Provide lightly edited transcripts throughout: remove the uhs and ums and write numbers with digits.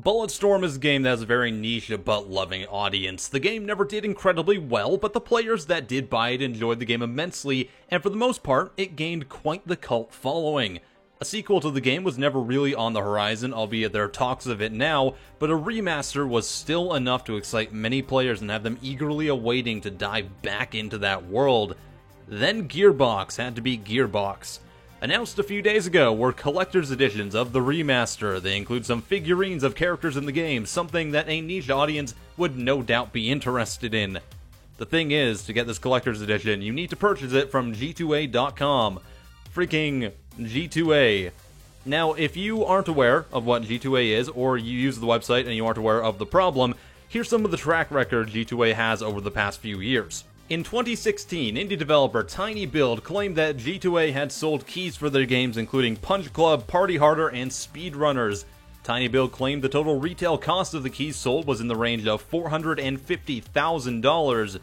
Bulletstorm is a game that has a very niche but loving audience. The game never did incredibly well, but the players that did buy it enjoyed the game immensely, and for the most part, it gained quite the cult following. A sequel to the game was never really on the horizon, albeit there are talks of it now, but a remaster was still enough to excite many players and have them eagerly awaiting to dive back into that world. Then Gearbox had to be Gearbox. Announced a few days ago were collector's editions of the remaster. They include some figurines of characters in the game, something that a niche audience would no doubt be interested in. The thing is, to get this collector's edition, you need to purchase it from G2A.com. Freaking G2A. Now, if you aren't aware of what G2A is, or you use the website and you aren't aware of the problem, here's some of the track record G2A has over the past few years. In 2016, indie developer tinyBuild claimed that G2A had sold keys for their games including Punch Club, Party Harder, and Speedrunners. tinyBuild claimed the total retail cost of the keys sold was in the range of $450,000,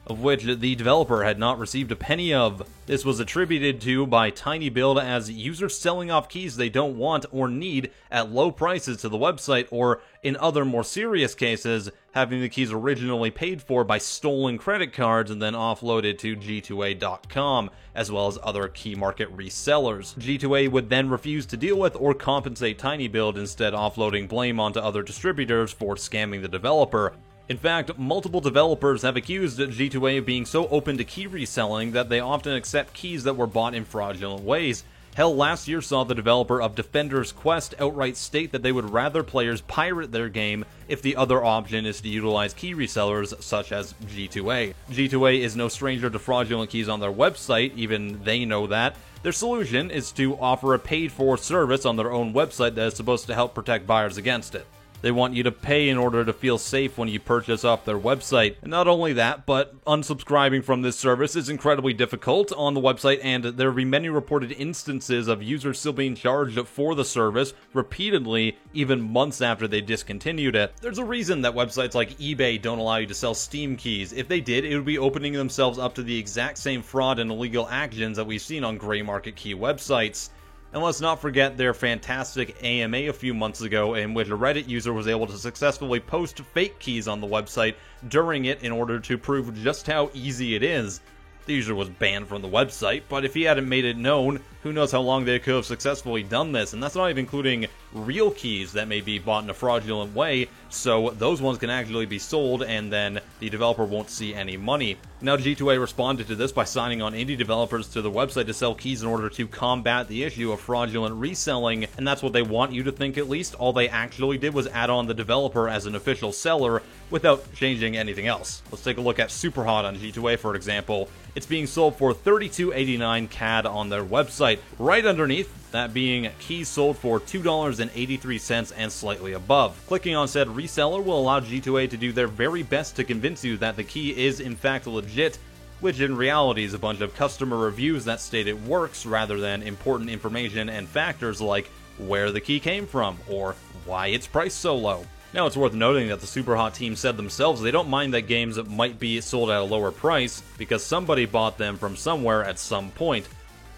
of which the developer had not received a penny of. This was attributed to by tinyBuild as users selling off keys they don't want or need at low prices to the website, or in other more serious cases, having the keys originally paid for by stolen credit cards and then offloaded to G2A.com, as well as other key market resellers. G2A would then refuse to deal with or compensate tinyBuild, instead offloading blame onto other distributors for scamming the developer. In fact, multiple developers have accused G2A of being so open to key reselling that they often accept keys that were bought in fraudulent ways. Hell, last year saw the developer of Defender's Quest outright state that they would rather players pirate their game if the other option is to utilize key resellers such as G2A. G2A is no stranger to fraudulent keys on their website, even they know that. Their solution is to offer a paid-for service on their own website that is supposed to help protect buyers against it. They want you to pay in order to feel safe when you purchase off their website. And not only that, but unsubscribing from this service is incredibly difficult on the website, and there have been many reported instances of users still being charged for the service repeatedly, even months after they discontinued it. There's a reason that websites like eBay don't allow you to sell Steam keys. If they did, it would be opening themselves up to the exact same fraud and illegal actions that we've seen on gray market key websites. And let's not forget their fantastic AMA a few months ago, in which a Reddit user was able to successfully post fake keys on the website during it in order to prove just how easy it is. The user was banned from the website, but if he hadn't made it known, who knows how long they could have successfully done this, and that's not even including real keys that may be bought in a fraudulent way, so those ones can actually be sold and then the developer won't see any money. Now G2A responded to this by signing on indie developers to the website to sell keys in order to combat the issue of fraudulent reselling, and that's what they want you to think at least. All they actually did was add on the developer as an official seller without changing anything else. Let's take a look at Superhot on G2A for example. It's being sold for $32.89 CAD on their website. Right underneath, that being keys sold for $2.83 and slightly above. Clicking on said reseller will allow G2A to do their very best to convince you that the key is in fact legit, which in reality is a bunch of customer reviews that state it works rather than important information and factors like where the key came from or why it's priced so low. Now, it's worth noting that the Superhot team said themselves they don't mind that games might be sold at a lower price because somebody bought them from somewhere at some point.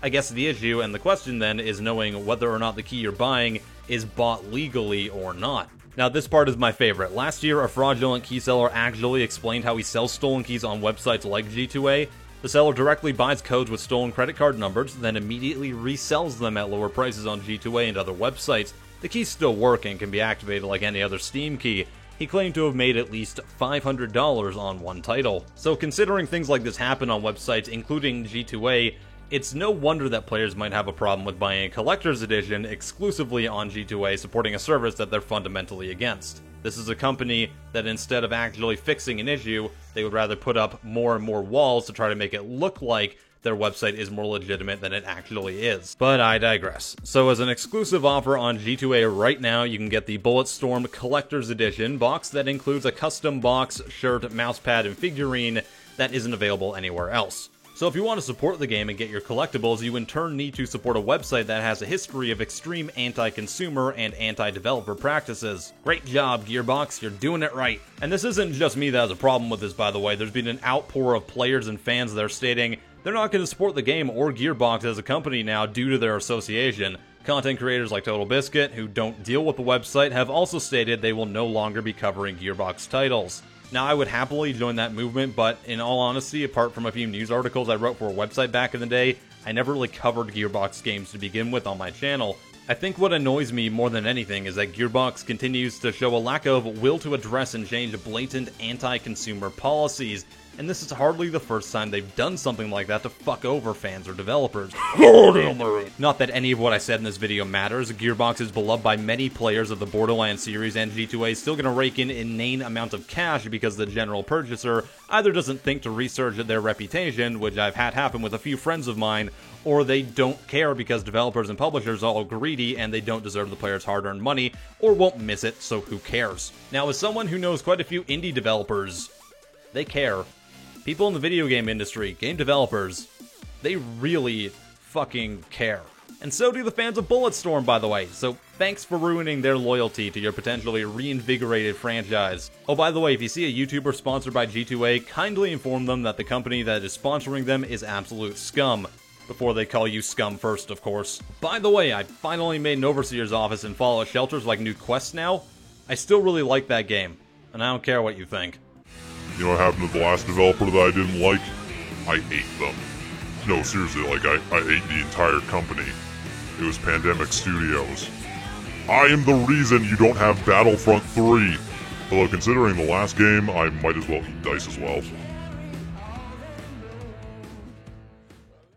I guess the issue and the question then is knowing whether or not the key you're buying is bought legally or not. Now, this part is my favorite. Last year, a fraudulent key seller actually explained how he sells stolen keys on websites like G2A. The seller directly buys codes with stolen credit card numbers, then immediately resells them at lower prices on G2A and other websites. The keys still work and can be activated like any other Steam key. He claimed to have made at least $500 on one title. So considering things like this happen on websites including G2A, it's no wonder that players might have a problem with buying a collector's edition exclusively on G2A, supporting a service that they're fundamentally against. This is a company that instead of actually fixing an issue, they would rather put up more and more walls to try to make it look like their website is more legitimate than it actually is. But I digress. So as an exclusive offer on G2A right now, you can get the Bulletstorm Collector's Edition box that includes a custom box, shirt, mousepad, and figurine that isn't available anywhere else. So if you want to support the game and get your collectibles, you in turn need to support a website that has a history of extreme anti-consumer and anti-developer practices. Great job, Gearbox, you're doing it right. And this isn't just me that has a problem with this, by the way. There's been an outpour of players and fans that are stating they're not going to support the game or Gearbox as a company now due to their association. Content creators like Total Biscuit, who don't deal with the website, have also stated they will no longer be covering Gearbox titles. Now, I would happily join that movement, but in all honesty, apart from a few news articles I wrote for a website back in the day, I never really covered Gearbox games to begin with on my channel. I think what annoys me more than anything is that Gearbox continues to show a lack of will to address and change blatant anti-consumer policies, and this is hardly the first time they've done something like that to fuck over fans or developers. Not that any of what I said in this video matters. Gearbox is beloved by many players of the Borderlands series, and G2A is still gonna rake in inane amounts of cash because the general purchaser either doesn't think to research their reputation, which I've had happen with a few friends of mine, or they don't care because developers and publishers are all greedy and they don't deserve the players' hard-earned money, or won't miss it, so who cares? Now, as someone who knows quite a few indie developers, they care. People in the video game industry, game developers, they really fucking care. And so do the fans of Bulletstorm, by the way, so thanks for ruining their loyalty to your potentially reinvigorated franchise. Oh, by the way, if you see a YouTuber sponsored by G2A, kindly inform them that the company that is sponsoring them is absolute scum. Before they call you scum first, of course. By the way, I finally made an Overseer's office in Fallout Shelters like new quests now. I still really like that game, and I don't care what you think. You know what happened to the last developer that I didn't like? I ate them. No, seriously, like, I ate the entire company. It was Pandemic Studios. I am the reason you don't have Battlefront 3. Although, considering the last game, I might as well eat dice as well.